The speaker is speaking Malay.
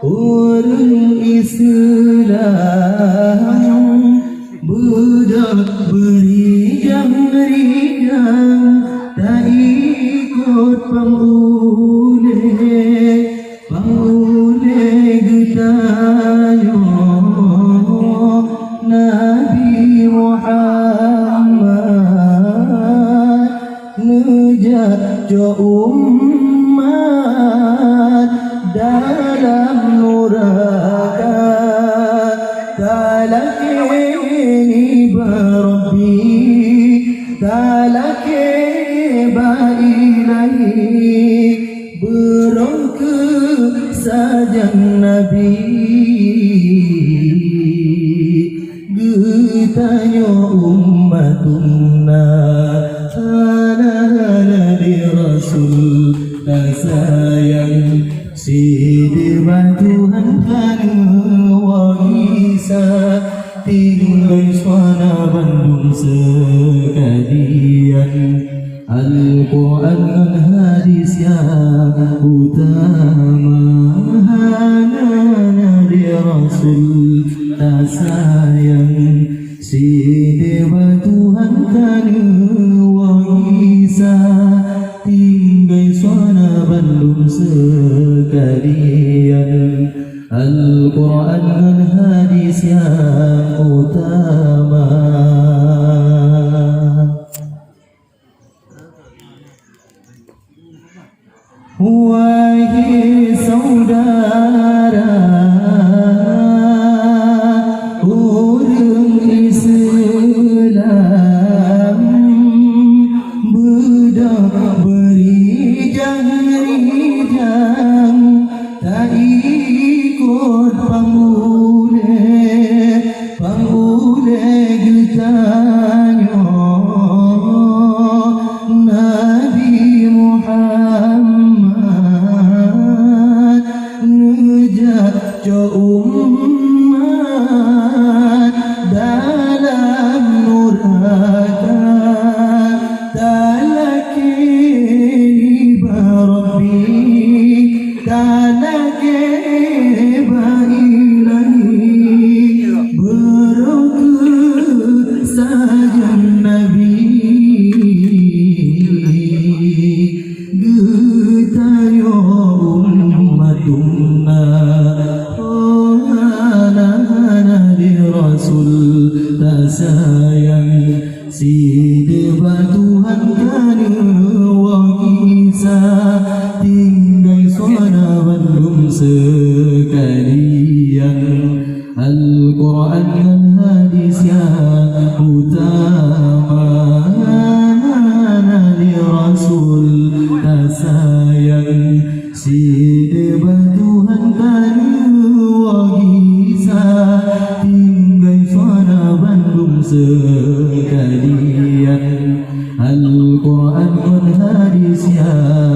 Orang Islam budak berijang-rijang, tak ikut pangule getanyo Nabi Muhammad ngejajo umat dalam nuraka talakini barabbi talakini ilahi berongke sajan Nabi getanyo ummatunna halala di Rasul sayang Sidirman Tuhan kanu wangisa tinggal suara Bandung sekalian Al-Quran dan hadis yang utama Nabi Rasul tak sayang Sidirman Tuhan kanu wangisa tinggal suara Bandung sekalian Al-Quran dan hadis yang utama. Wahai saudara orang Islam budak berijang-rijang tak ikut pangule getanyo Nabi Muhammad ngejajo umat dalam nuraka talakini barabbi talakini ilahi berongke sajan Nabi getanyo ummatunna Nabi Rasul tak sayang Sidirman Tuhan kanu wangisa tinggal suara Bandung sekalian Al-Quran dan hadis yang utama Nabi Rasul tak sayang Sidirman Tuhan kanu wangisa tinggal suara Bandung sekalian Al-Quran dan hadis yang